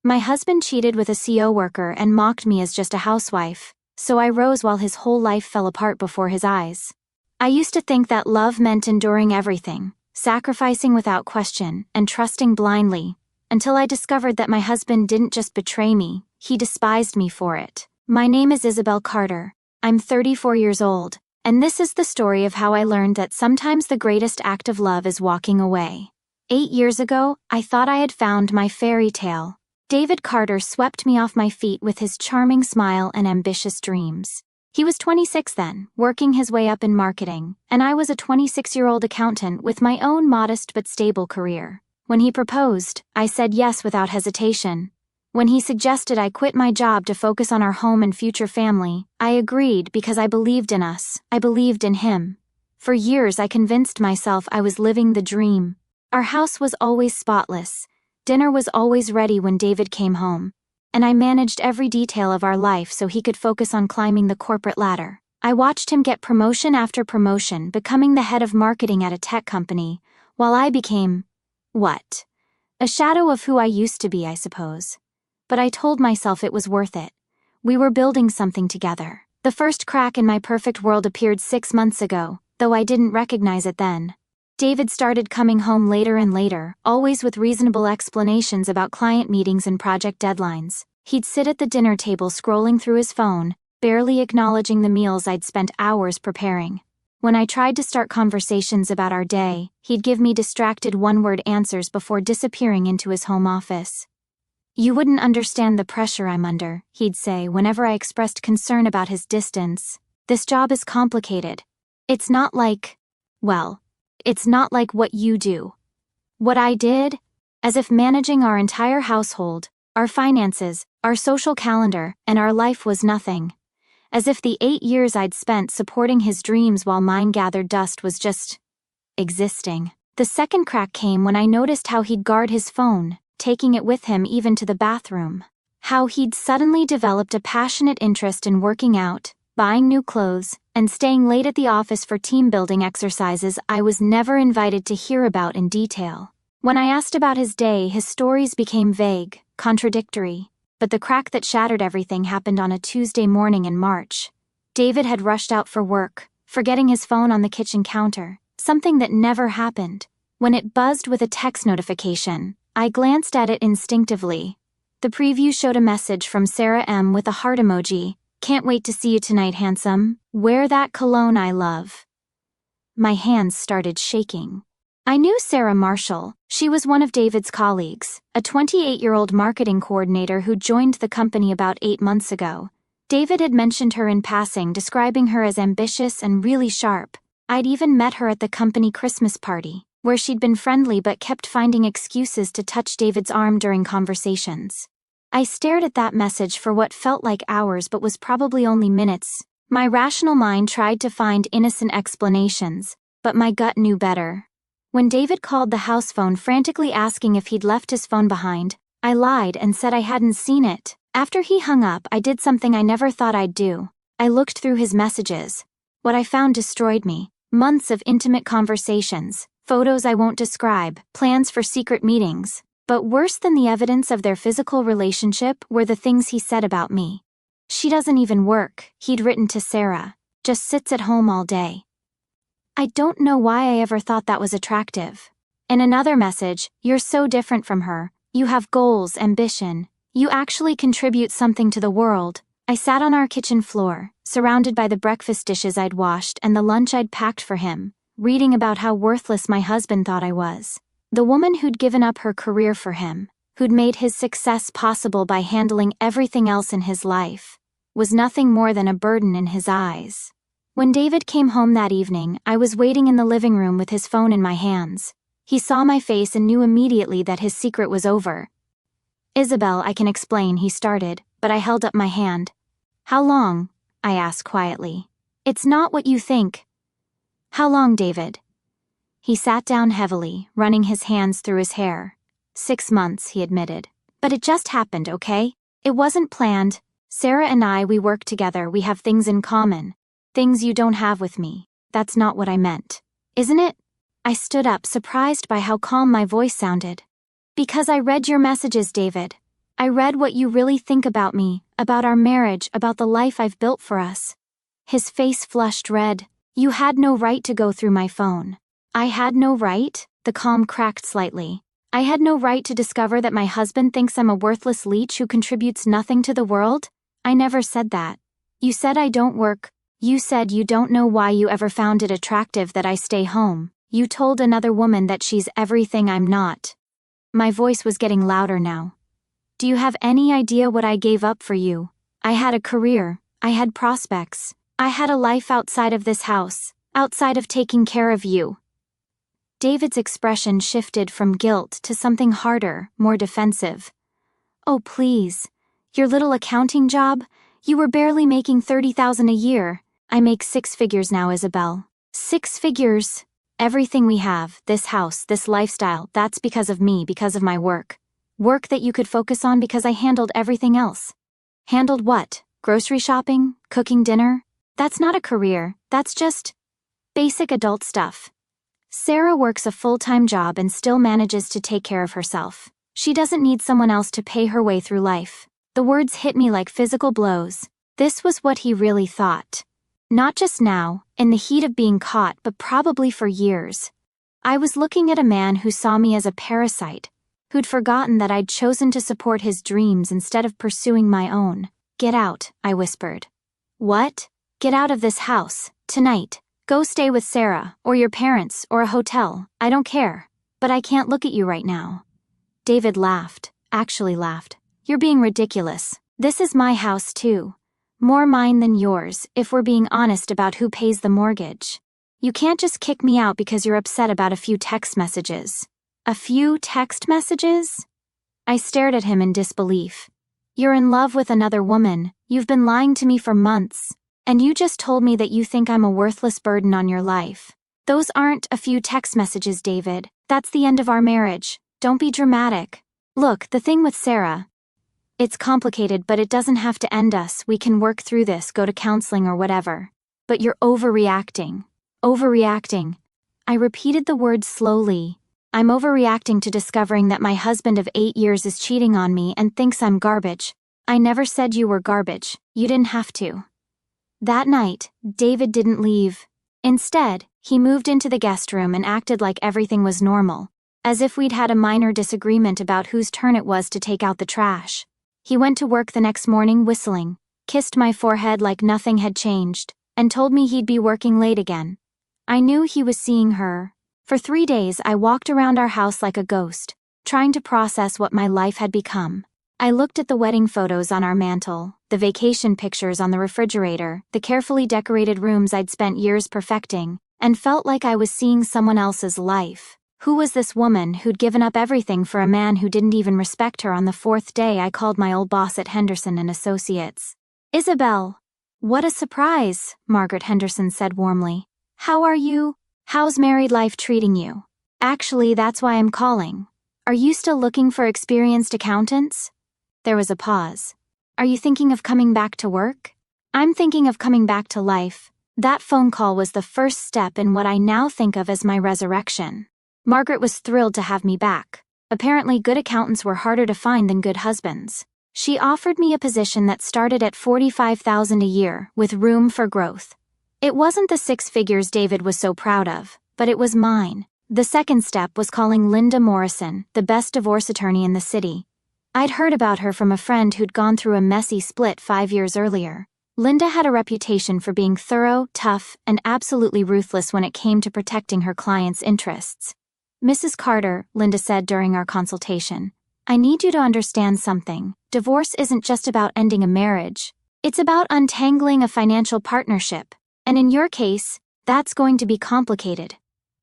My husband cheated with a CO worker and mocked me as just a housewife, so I rose while his whole life fell apart before his eyes. I used to think that love meant enduring everything, sacrificing without question, and trusting blindly, until I discovered that my husband didn't just betray me, he despised me for it. My name is Isabel Carter. I'm 34 years old, and this is the story of how I learned that sometimes the greatest act of love is walking away. 8 years ago, I thought I had found my fairy tale. David Carter swept me off my feet with his charming smile and ambitious dreams. He was 26 then, working his way up in marketing, and I was a 26-year-old accountant with my own modest but stable career. When he proposed, I said yes without hesitation. When he suggested I quit my job to focus on our home and future family, I agreed because I believed in us. I believed in him. For years I convinced myself I was living the dream. Our house was always spotless. Dinner was always ready when David came home, and I managed every detail of our life so he could focus on climbing the corporate ladder. I watched him get promotion after promotion, becoming the head of marketing at a tech company, while I became, what? A shadow of who I used to be, I suppose. But I told myself it was worth it. We were building something together. The first crack in my perfect world appeared 6 months ago, though I didn't recognize it then. David started coming home later and later, always with reasonable explanations about client meetings and project deadlines. He'd sit at the dinner table scrolling through his phone, barely acknowledging the meals I'd spent hours preparing. When I tried to start conversations about our day, he'd give me distracted one-word answers before disappearing into his home office. "You wouldn't understand the pressure I'm under," he'd say whenever I expressed concern about his distance. "This job is complicated. It's not like, well, it's not like what you do." What I did? As if managing our entire household, our finances, our social calendar, and our life was nothing. As if the 8 years I'd spent supporting his dreams while mine gathered dust was just existing. The second crack came when I noticed how he'd guard his phone, taking it with him even to the bathroom. How he'd suddenly developed a passionate interest in working out, buying new clothes, and staying late at the office for team-building exercises I was never invited to hear about in detail. When I asked about his day, his stories became vague, contradictory. But the crack that shattered everything happened on a Tuesday morning in March. David had rushed out for work, forgetting his phone on the kitchen counter, something that never happened. When it buzzed with a text notification, I glanced at it instinctively. The preview showed a message from Sarah M. with a heart emoji. "Can't wait to see you tonight, handsome. Wear that cologne I love." My hands started shaking. I knew Sarah Marshall. She was one of David's colleagues, a 28-year-old marketing coordinator who joined the company about 8 months ago. David had mentioned her in passing, describing her as ambitious and really sharp. I'd even met her at the company Christmas party, where she'd been friendly but kept finding excuses to touch David's arm during conversations. I stared at that message for what felt like hours but was probably only minutes. My rational mind tried to find innocent explanations, but my gut knew better. When David called the house phone frantically asking if he'd left his phone behind, I lied and said I hadn't seen it. After he hung up, I did something I never thought I'd do. I looked through his messages. What I found destroyed me. Months of intimate conversations, photos I won't describe, plans for secret meetings. But worse than the evidence of their physical relationship were the things he said about me. "She doesn't even work," he'd written to Sarah. "Just sits at home all day." I don't know why I ever thought that was attractive. In another message, "You're so different from her. You have goals, ambition. You actually contribute something to the world." I sat on our kitchen floor, surrounded by the breakfast dishes I'd washed and the lunch I'd packed for him, reading about how worthless my husband thought I was. The woman who'd given up her career for him, who'd made his success possible by handling everything else in his life, was nothing more than a burden in his eyes. When David came home that evening, I was waiting in the living room with his phone in my hands. He saw my face and knew immediately that his secret was over. "Isabel, I can explain," he started, but I held up my hand. "How long?" I asked quietly. "It's not what you think." "How long, David?" He sat down heavily, running his hands through his hair. 6 months, he admitted. "But it just happened, okay? It wasn't planned. Sarah and we work together, we have things in common. Things you don't have with me. That's not what I meant. Isn't it?" I stood up, surprised by how calm my voice sounded. "Because I read your messages, David. I read what you really think about me, about our marriage, about the life I've built for us. His face flushed red. You had no right to go through my phone. I had no right? The calm cracked slightly. I had no right to discover that my husband thinks I'm a worthless leech who contributes nothing to the world? I never said that. You said I don't work. You said you don't know why you ever found it attractive that I stay home. You told another woman that she's everything I'm not. My voice was getting louder now. Do you have any idea what I gave up for you? I had a career. I had prospects. I had a life outside of this house, outside of taking care of you. David's expression shifted from guilt to something harder, more defensive. Oh, please. Your little accounting job? You were barely making $30,000 a year. I make 6 figures now, Isabel. 6 figures. Everything we have, this house, this lifestyle, that's because of me, because of my work. Work that you could focus on because I handled everything else. Handled what? Grocery shopping? Cooking dinner? That's not a career, that's just basic adult stuff. Sarah works a full-time job and still manages to take care of herself. She doesn't need someone else to pay her way through life. The words hit me like physical blows. This was what he really thought. Not just now, in the heat of being caught, but probably for years. I was looking at a man who saw me as a parasite, who'd forgotten that I'd chosen to support his dreams instead of pursuing my own. Get out, I whispered. What? Get out of this house, tonight. Go stay with Sarah, or your parents, or a hotel. I don't care. But I can't look at you right now. David laughed, actually laughed. You're being ridiculous. This is my house too. More mine than yours, if we're being honest about who pays the mortgage. You can't just kick me out because you're upset about a few text messages. A few text messages? I stared at him in disbelief. You're in love with another woman. You've been lying to me for months. And you just told me that you think I'm a worthless burden on your life. Those aren't a few text messages, David. That's the end of our marriage. Don't be dramatic. Look, the thing with Sarah. It's complicated, but it doesn't have to end us. We can work through this, go to counseling or whatever. But you're overreacting. Overreacting. I repeated the word slowly. I'm overreacting to discovering that my husband of 8 years is cheating on me and thinks I'm garbage. I never said you were garbage. You didn't have to. That night, David didn't leave. Instead, he moved into the guest room and acted like everything was normal, as if we'd had a minor disagreement about whose turn it was to take out the trash. He went to work the next morning whistling, kissed my forehead like nothing had changed, and told me he'd be working late again. I knew he was seeing her. For 3 days I walked around our house like a ghost, trying to process what my life had become. I looked at the wedding photos on our mantle, the vacation pictures on the refrigerator, the carefully decorated rooms I'd spent years perfecting, and felt like I was seeing someone else's life. Who was this woman who'd given up everything for a man who didn't even respect her? On the 4th day I called my old boss at Henderson and Associates. Isabel. What a surprise, Margaret Henderson said warmly. How are you? How's married life treating you? Actually, that's why I'm calling. Are you still looking for experienced accountants? There was a pause. Are you thinking of coming back to work? I'm thinking of coming back to life. That phone call was the first step in what I now think of as my resurrection. Margaret was thrilled to have me back. Apparently, good accountants were harder to find than good husbands. She offered me a position that started at $45,000 a year, with room for growth. It wasn't the 6 figures David was so proud of, but it was mine. The second step was calling Linda Morrison, the best divorce attorney in the city. I'd heard about her from a friend who'd gone through a messy split 5 years earlier. Linda had a reputation for being thorough, tough, and absolutely ruthless when it came to protecting her clients' interests. Mrs. Carter, Linda said during our consultation, I need you to understand something. Divorce isn't just about ending a marriage. It's about untangling a financial partnership. And in your case, that's going to be complicated.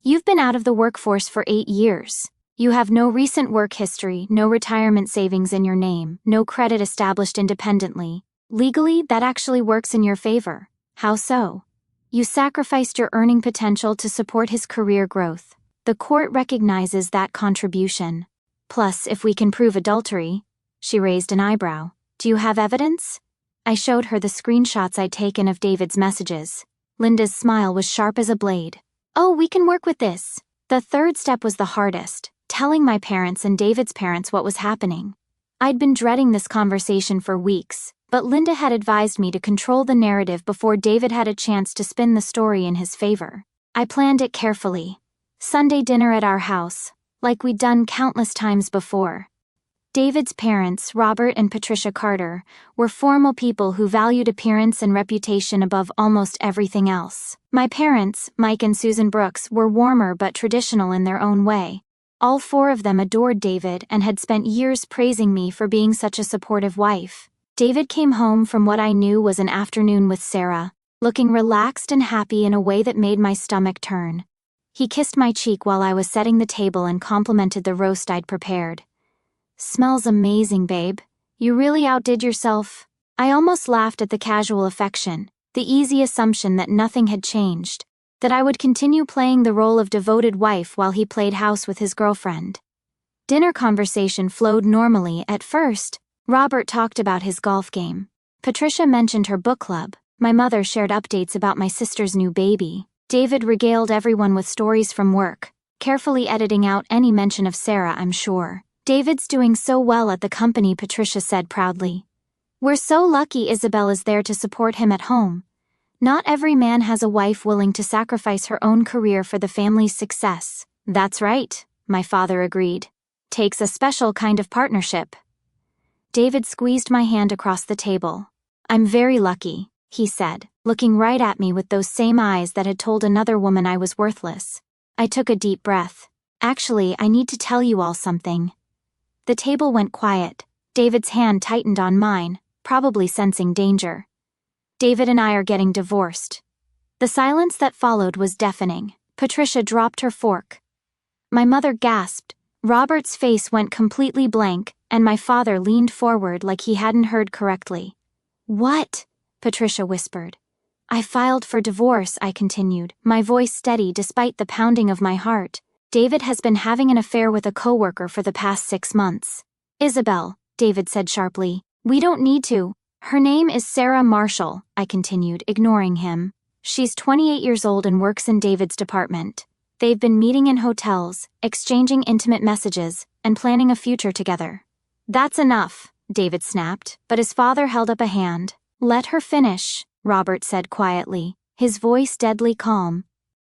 You've been out of the workforce for 8 years. You have no recent work history, no retirement savings in your name, no credit established independently. Legally, that actually works in your favor. How so? You sacrificed your earning potential to support his career growth. The court recognizes that contribution. Plus, if we can prove adultery, she raised an eyebrow. Do you have evidence? I showed her the screenshots I'd taken of David's messages. Linda's smile was sharp as a blade. Oh, we can work with this. The third step was the hardest. Telling my parents and David's parents what was happening. I'd been dreading this conversation for weeks, but Linda had advised me to control the narrative before David had a chance to spin the story in his favor. I planned it carefully. Sunday dinner at our house, like we'd done countless times before. David's parents, Robert and Patricia Carter, were formal people who valued appearance and reputation above almost everything else. My parents, Mike and Susan Brooks, were warmer but traditional in their own way. All four of them adored David and had spent years praising me for being such a supportive wife. David came home from what I knew was an afternoon with Sarah, looking relaxed and happy in a way that made my stomach turn. He kissed my cheek while I was setting the table and complimented the roast I'd prepared. "Smells amazing, babe. You really outdid yourself." I almost laughed at the casual affection, the easy assumption that nothing had changed, that I would continue playing the role of devoted wife while he played house with his girlfriend. Dinner conversation flowed normally at first. Robert talked about his golf game. Patricia mentioned her book club. My mother shared updates about my sister's new baby. David regaled everyone with stories from work, carefully editing out any mention of Sarah, I'm sure. "David's doing so well at the company," Patricia said proudly. "We're so lucky Isabel is there to support him at home. Not every man has a wife willing to sacrifice her own career for the family's success." "That's right," my father agreed. "Takes a special kind of partnership." David squeezed my hand across the table. "I'm very lucky," he said, looking right at me with those same eyes that had told another woman I was worthless. I took a deep breath. "Actually, I need to tell you all something." The table went quiet. David's hand tightened on mine, probably sensing danger. "David and I are getting divorced." The silence that followed was deafening. Patricia dropped her fork. My mother gasped. Robert's face went completely blank, and my father leaned forward like he hadn't heard correctly. "What?" Patricia whispered. "I filed for divorce," I continued, my voice steady despite the pounding of my heart. "David has been having an affair with a coworker for the past 6 months. "Isabel," David said sharply, "we don't need to." "Her name is Sarah Marshall," I continued, ignoring him. "She's 28 years old and works in David's department. They've been meeting in hotels, exchanging intimate messages, and planning a future together." "That's enough," David snapped, but his father held up a hand. "Let her finish," Robert said quietly, his voice deadly calm.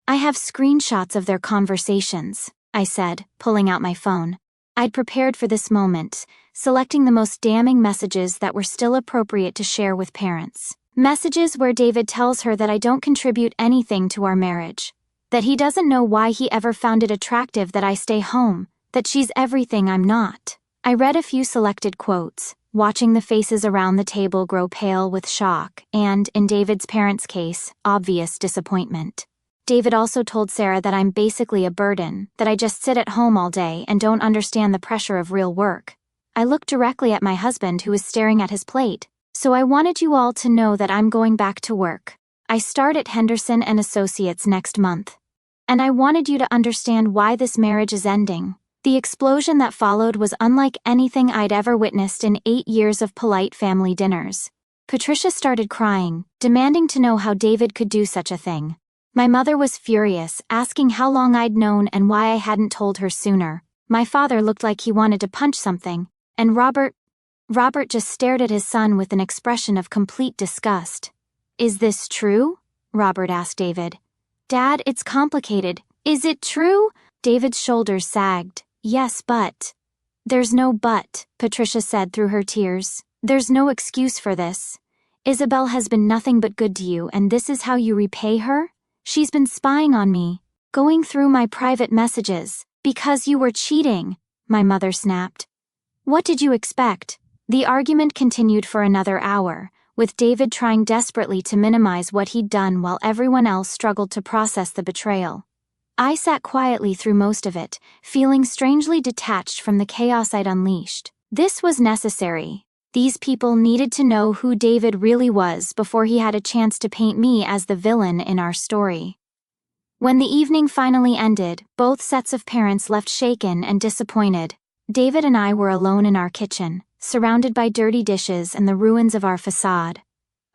"I have screenshots of their conversations," I said, pulling out my phone. I'd prepared for this moment, selecting the most damning messages that were still appropriate to share with parents. Messages where David tells her that I don't contribute anything to our marriage, that he doesn't know why he ever found it attractive that I stay home, that she's everything I'm not. I read a few selected quotes, watching the faces around the table grow pale with shock and, in David's parents' case, obvious disappointment. David also told Sarah that I'm basically a burden, that I just sit at home all day and don't understand the pressure of real work. I looked directly at my husband who was staring at his plate. "So I wanted you all to know that I'm going back to work. I start at Henderson and Associates next month. And I wanted you to understand why this marriage is ending." The explosion that followed was unlike anything I'd ever witnessed in 8 years of polite family dinners. Patricia started crying, demanding to know how David could do such a thing. My mother was furious, asking how long I'd known and why I hadn't told her sooner. My father looked like he wanted to punch something, and Robert just stared at his son with an expression of complete disgust. "Is this true?" Robert asked David. "Dad, it's complicated. Is it true?" David's shoulders sagged. "Yes, but..." "There's no but," Patricia said through her tears. "There's no excuse for this. Isabel has been nothing but good to you, and this is how you repay her? She's been spying on me, going through my private messages, because you were cheating," my mother snapped. "What did you expect?" The argument continued for another hour, with David trying desperately to minimize what he'd done while everyone else struggled to process the betrayal. I sat quietly through most of it, feeling strangely detached from the chaos I'd unleashed. This was necessary. These people needed to know who David really was before he had a chance to paint me as the villain in our story. When the evening finally ended, both sets of parents left shaken and disappointed. David and I were alone in our kitchen, surrounded by dirty dishes and the ruins of our facade.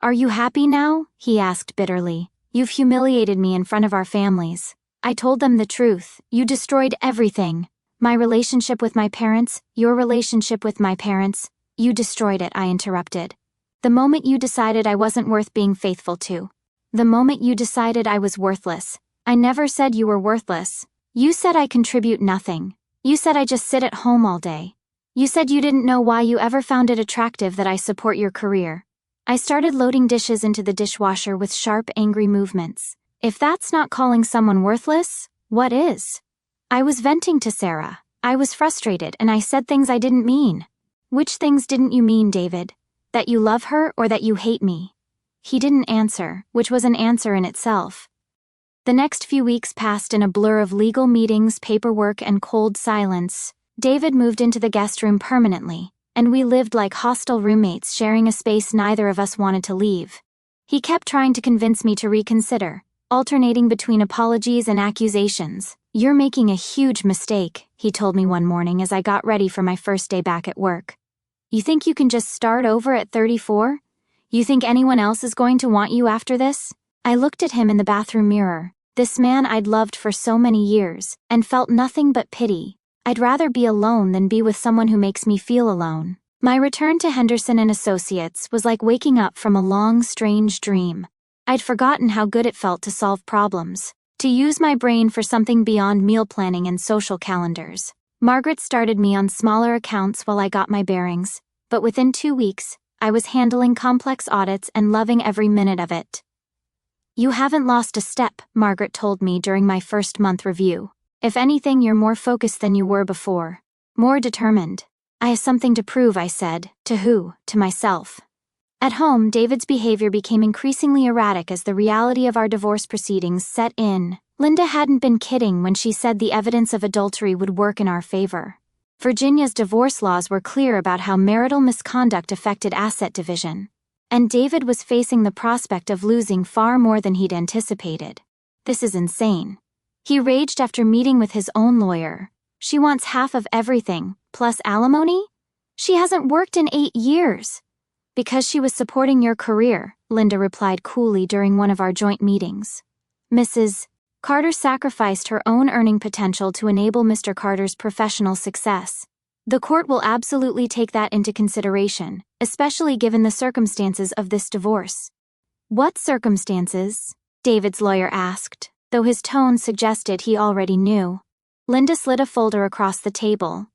"Are you happy now?" he asked bitterly. "You've humiliated me in front of our families." I told them the truth. "You destroyed everything." My relationship with my parents, your relationship with my parents, you destroyed it, I interrupted. The moment you decided I wasn't worth being faithful to. The moment you decided I was worthless. I never said you were worthless. You said I contribute nothing. You said I just sit at home all day. You said you didn't know why you ever found it attractive that I support your career. I started loading dishes into the dishwasher with sharp, angry movements. If that's not calling someone worthless, what is? I was venting to Sarah. I was frustrated and I said things I didn't mean. Which things didn't you mean, David? That you love her or that you hate me? He didn't answer, which was an answer in itself. The next few weeks passed in a blur of legal meetings, paperwork, and cold silence. David moved into the guest room permanently, and we lived like hostile roommates, sharing a space neither of us wanted to leave. He kept trying to convince me to reconsider, alternating between apologies and accusations. You're making a huge mistake, he told me one morning as I got ready for my first day back at work. You think you can just start over at 34? You think anyone else is going to want you after this? I looked at him in the bathroom mirror, this man I'd loved for so many years, and felt nothing but pity. I'd rather be alone than be with someone who makes me feel alone. My return to Henderson and Associates was like waking up from a long, strange dream. I'd forgotten how good it felt to solve problems, to use my brain for something beyond meal planning and social calendars. Margaret started me on smaller accounts while I got my bearings, but within 2 weeks, I was handling complex audits and loving every minute of it. You haven't lost a step, Margaret told me during my first month review. If anything, you're more focused than you were before. More determined. I have something to prove, I said. To who? To myself. At home, David's behavior became increasingly erratic as the reality of our divorce proceedings set in. Linda hadn't been kidding when she said the evidence of adultery would work in our favor. Virginia's divorce laws were clear about how marital misconduct affected asset division. And David was facing the prospect of losing far more than he'd anticipated. This is insane. He raged after meeting with his own lawyer. She wants half of everything, plus alimony? She hasn't worked in 8 years. Because she was supporting your career, Linda replied coolly during one of our joint meetings. Mrs. Carter sacrificed her own earning potential to enable Mr. Carter's professional success. The court will absolutely take that into consideration, especially given the circumstances of this divorce. What circumstances? David's lawyer asked, though his tone suggested he already knew. Linda slid a folder across the table.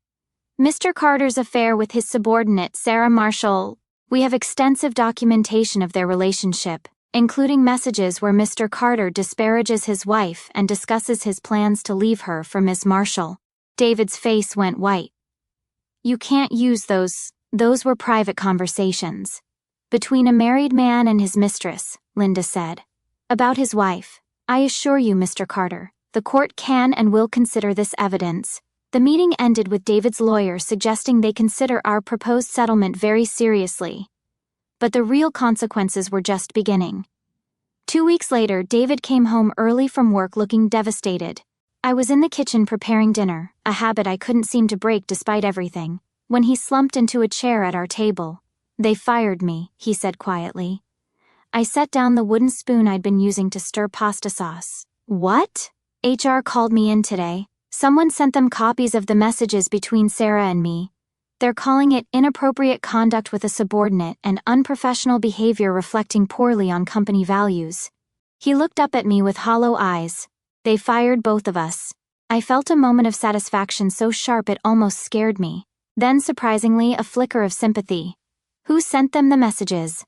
Mr. Carter's affair with his subordinate, Sarah Marshall. We have extensive documentation of their relationship, including messages where Mr. Carter disparages his wife and discusses his plans to leave her for Miss Marshall. David's face went white. You can't use those. Those were private conversations. Between a married man and his mistress, Linda said. About his wife. I assure you, Mr. Carter, the court can and will consider this evidence. The meeting ended with David's lawyer suggesting they consider our proposed settlement very seriously. But the real consequences were just beginning. 2 weeks later, David came home early from work looking devastated. I was in the kitchen preparing dinner, a habit I couldn't seem to break despite everything, when he slumped into a chair at our table. They fired me, he said quietly. I set down the wooden spoon I'd been using to stir pasta sauce. What? HR called me in today. Someone sent them copies of the messages between Sarah and me. They're calling it inappropriate conduct with a subordinate and unprofessional behavior reflecting poorly on company values. He looked up at me with hollow eyes. They fired both of us. I felt a moment of satisfaction so sharp it almost scared me. Then, surprisingly, a flicker of sympathy. Who sent them the messages?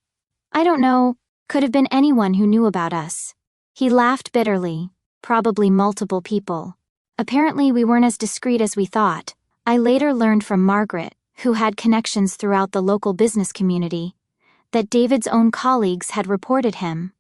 I don't know. Could have been anyone who knew about us. He laughed bitterly. Probably multiple people. Apparently we weren't as discreet as we thought. I later learned from Margaret, who had connections throughout the local business community, that David's own colleagues had reported him.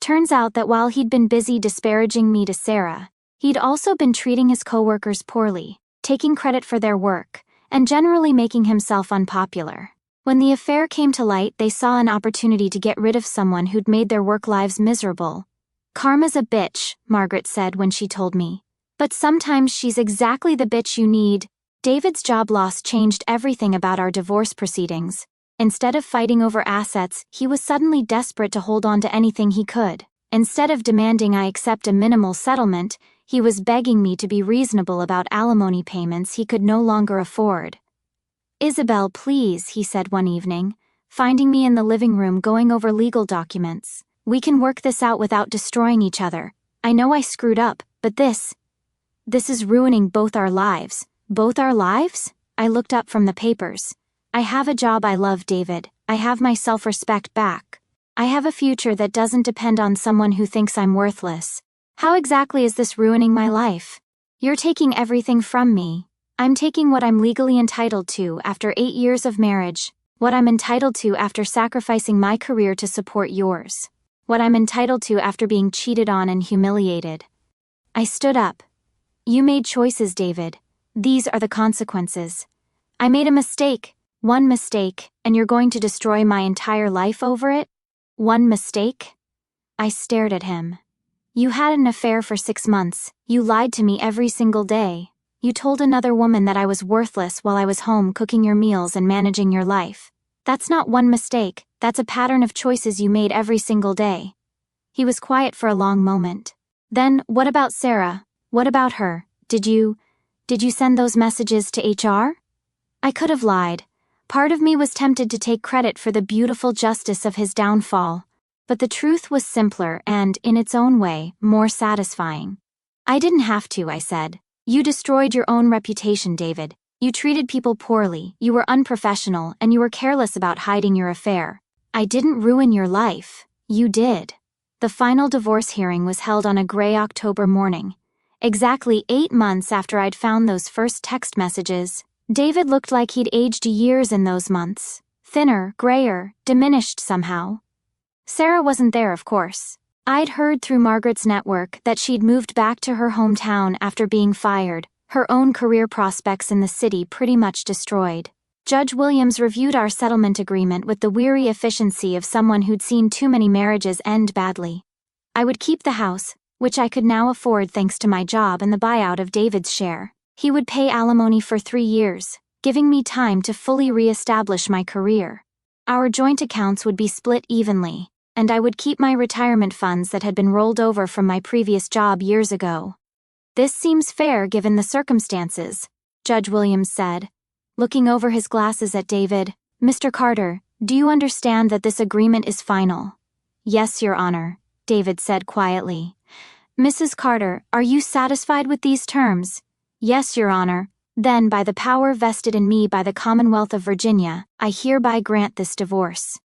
Turns out that while he'd been busy disparaging me to Sarah, he'd also been treating his coworkers poorly, taking credit for their work, and generally making himself unpopular. When the affair came to light, they saw an opportunity to get rid of someone who'd made their work lives miserable. Karma's a bitch, Margaret said when she told me. But sometimes she's exactly the bitch you need. David's job loss changed everything about our divorce proceedings. Instead of fighting over assets, he was suddenly desperate to hold on to anything he could. Instead of demanding I accept a minimal settlement, He was begging me to be reasonable about alimony payments he could no longer afford. "Isabel, please," he said one evening, finding me in the living room going over legal documents. "We can work this out without destroying each other. I know I screwed up, but this is ruining both our lives." "Both our lives?" I looked up from the papers. "I have a job I love, David. I have my self-respect back. I have a future that doesn't depend on someone who thinks I'm worthless. How exactly is this ruining my life? You're taking everything from me. I'm taking what I'm legally entitled to after 8 years of marriage, what I'm entitled to after sacrificing my career to support yours, what I'm entitled to after being cheated on and humiliated." I stood up. "You made choices, David. These are the consequences. I made a mistake, one mistake, and you're going to destroy my entire life over it? One mistake?" I stared at him. "You had an affair for 6 months. You lied to me every single day. You told another woman that I was worthless while I was home cooking your meals and managing your life. That's not one mistake, that's a pattern of choices you made every single day." He was quiet for a long moment. "Then, what about Sarah? What about her? Did you send those messages to HR?" I could have lied. Part of me was tempted to take credit for the beautiful justice of his downfall. But the truth was simpler and, in its own way, more satisfying. "I didn't have to," I said. "You destroyed your own reputation, David. You treated people poorly, you were unprofessional, and you were careless about hiding your affair. I didn't ruin your life. You did." The final divorce hearing was held on a gray October morning. Exactly 8 months after I'd found those first text messages, David looked like he'd aged years in those months. Thinner, grayer, diminished somehow. Sarah wasn't there, of course. I'd heard through Margaret's network that she'd moved back to her hometown after being fired, her own career prospects in the city pretty much destroyed. Judge Williams reviewed our settlement agreement with the weary efficiency of someone who'd seen too many marriages end badly. I would keep the house, which I could now afford thanks to my job and the buyout of David's share. He would pay alimony for 3 years, giving me time to fully re-establish my career. Our joint accounts would be split evenly, and I would keep my retirement funds that had been rolled over from my previous job years ago. "This seems fair given the circumstances," Judge Williams said, looking over his glasses at David. "Mr. Carter, do you understand that this agreement is final?" "Yes, Your Honor," David said quietly. "Mrs. Carter, are you satisfied with these terms?" "Yes, Your Honor." "Then, by the power vested in me by the Commonwealth of Virginia, I hereby grant this divorce.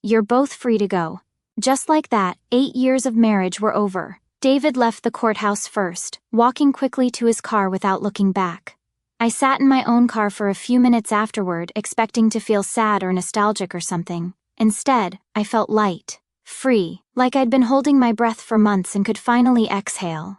You're both free to go." Just like that, 8 years of marriage were over. David left the courthouse first, walking quickly to his car without looking back. I sat in my own car for a few minutes afterward, expecting to feel sad or nostalgic or something. Instead, I felt light, free, like I'd been holding my breath for months and could finally exhale.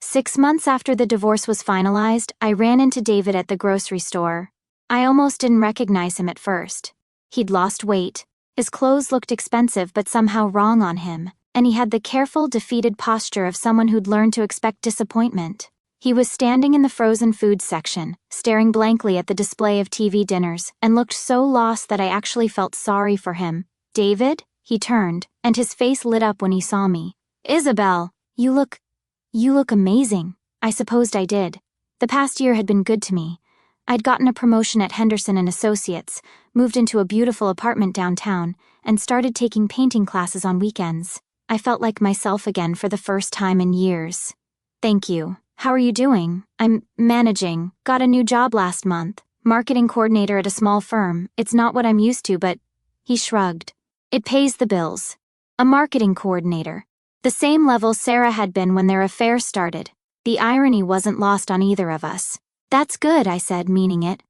6 months after the divorce was finalized, I ran into David at the grocery store. I almost didn't recognize him at first. He'd lost weight. His clothes looked expensive but somehow wrong on him, and he had the careful, defeated posture of someone who'd learned to expect disappointment. He was standing in the frozen foods section, staring blankly at the display of TV dinners, and looked so lost that I actually felt sorry for him. "David?" He turned, and his face lit up when he saw me. "Isabel, you look amazing." I supposed I did. The past year had been good to me. I'd gotten a promotion at Henderson & Associates, moved into a beautiful apartment downtown, and started taking painting classes on weekends. I felt like myself again for the first time in years. "Thank you. How are you doing?" "I'm managing. Got a new job last month. Marketing coordinator at a small firm. It's not what I'm used to, but..." He shrugged. "It pays the bills." A marketing coordinator. The same level Sarah had been when their affair started. The irony wasn't lost on either of us. "That's good," I said, meaning it.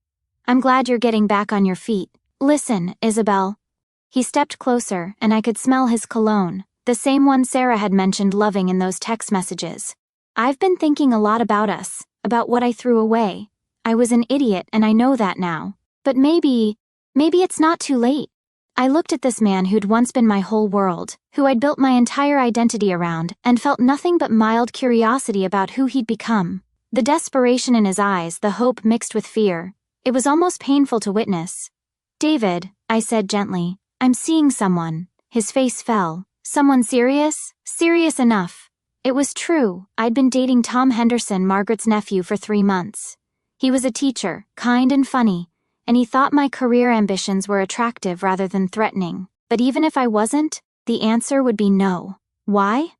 "I'm glad you're getting back on your feet. Listen, Isabel." He stepped closer, and I could smell his cologne, the same one Sarah had mentioned loving in those text messages. "I've been thinking a lot about us, about what I threw away. I was an idiot and I know that now. But maybe it's not too late." I looked at this man who'd once been my whole world, who I'd built my entire identity around, and felt nothing but mild curiosity about who he'd become. The desperation in his eyes, the hope mixed with fear. It was almost painful to witness. "David," I said gently, "I'm seeing someone." His face fell. "Someone serious?" "Serious enough." It was true. I'd been dating Tom Henderson, Margaret's nephew, for 3 months. He was a teacher, kind and funny, and he thought my career ambitions were attractive rather than threatening. But even if I wasn't, the answer would be no. Why?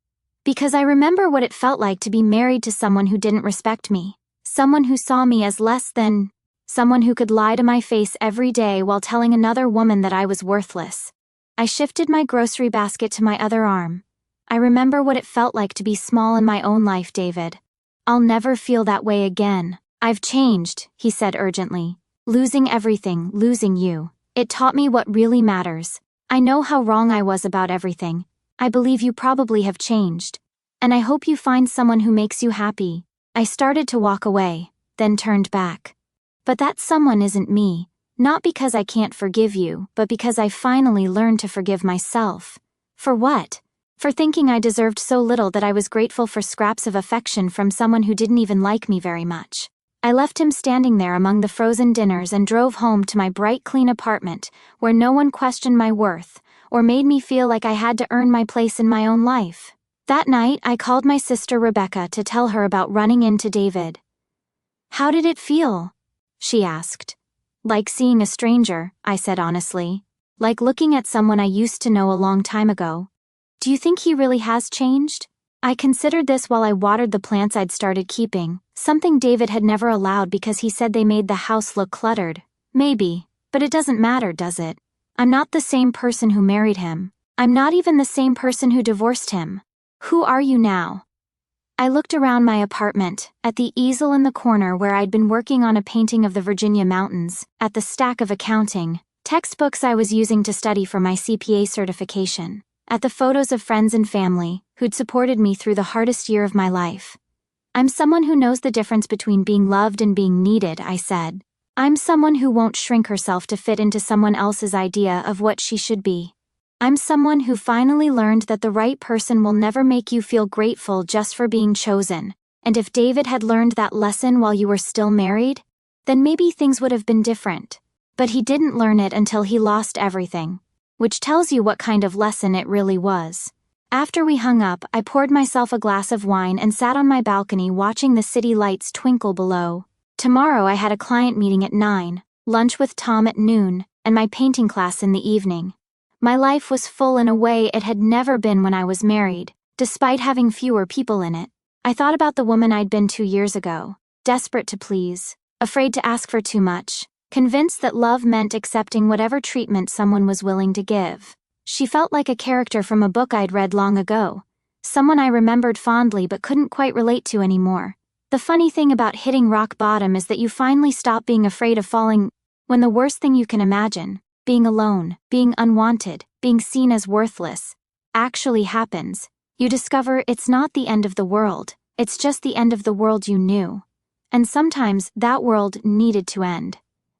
Because I remember what it felt like to be married to someone who didn't respect me, someone who saw me as less than, someone who could lie to my face every day while telling another woman that I was worthless. I shifted my grocery basket to my other arm. I remember what it felt like to be small in my own life, David. I'll never feel that way again. I've changed, he said urgently. Losing everything, losing you. It taught me what really matters. I know how wrong I was about everything. I believe you probably have changed. And I hope you find someone who makes you happy. I started to walk away, then turned back. But that someone isn't me. Not because I can't forgive you, but because I finally learned to forgive myself. For what? For thinking I deserved so little that I was grateful for scraps of affection from someone who didn't even like me very much. I left him standing there among the frozen dinners and drove home to my bright, clean apartment, where no one questioned my worth, or made me feel like I had to earn my place in my own life. That night, I called my sister Rebecca to tell her about running into David. "How did it feel?" she asked. "Like seeing a stranger," I said honestly. "Like looking at someone I used to know a long time ago." "Do you think he really has changed?" I considered this while I watered the plants I'd started keeping, something David had never allowed because he said they made the house look cluttered. Maybe, but it doesn't matter, does it? I'm not the same person who married him. I'm not even the same person who divorced him. Who are you now? I looked around my apartment, at the easel in the corner where I'd been working on a painting of the Virginia mountains, at the stack of accounting textbooks I was using to study for my CPA certification, at the photos of friends and family who'd supported me through the hardest year of my life. "I'm someone who knows the difference between being loved and being needed," I said. "I'm someone who won't shrink herself to fit into someone else's idea of what she should be. I'm someone who finally learned that the right person will never make you feel grateful just for being chosen. And if David had learned that lesson while you were still married, then maybe things would have been different. But he didn't learn it until he lost everything. Which tells you what kind of lesson it really was." After we hung up, I poured myself a glass of wine and sat on my balcony watching the city lights twinkle below. Tomorrow I had a client meeting at 9, lunch with Tom at noon, and my painting class in the evening. My life was full in a way it had never been when I was married, despite having fewer people in it. I thought about the woman I'd been 2 years ago, desperate to please, afraid to ask for too much, convinced that love meant accepting whatever treatment someone was willing to give. She felt like a character from a book I'd read long ago, someone I remembered fondly but couldn't quite relate to anymore. The funny thing about hitting rock bottom is that you finally stop being afraid of falling when the worst thing you can imagine, being alone, being unwanted, being seen as worthless, actually happens. You discover it's not the end of the world, it's just the end of the world you knew. And sometimes that world needed to end.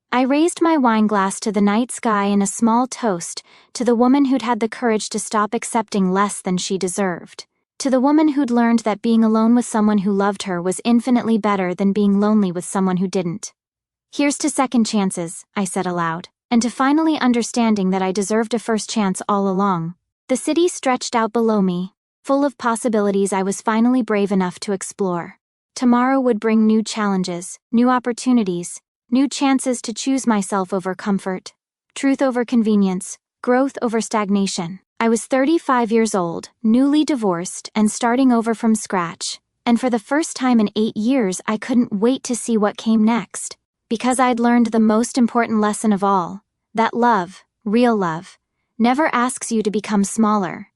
I raised my wine glass to the night sky in a small toast to the woman who'd had the courage to stop accepting less than she deserved. To the woman who'd learned that being alone with someone who loved her was infinitely better than being lonely with someone who didn't. "Here's to second chances," I said aloud, and to finally understanding that I deserved a first chance all along. The city stretched out below me, full of possibilities I was finally brave enough to explore. Tomorrow would bring new challenges, new opportunities, new chances to choose myself over comfort, truth over convenience, growth over stagnation. I was 35 years old, newly divorced, and starting over from scratch. And for the first time in 8 years, I couldn't wait to see what came next. Because I'd learned the most important lesson of all, that love, real love, never asks you to become smaller.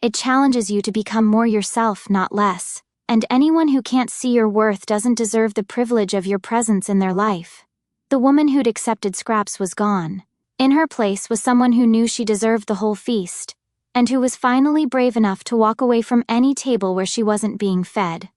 It challenges you to become more yourself, not less. And anyone who can't see your worth doesn't deserve the privilege of your presence in their life. The woman who'd accepted scraps was gone. In her place was someone who knew she deserved the whole feast, and who was finally brave enough to walk away from any table where she wasn't being fed.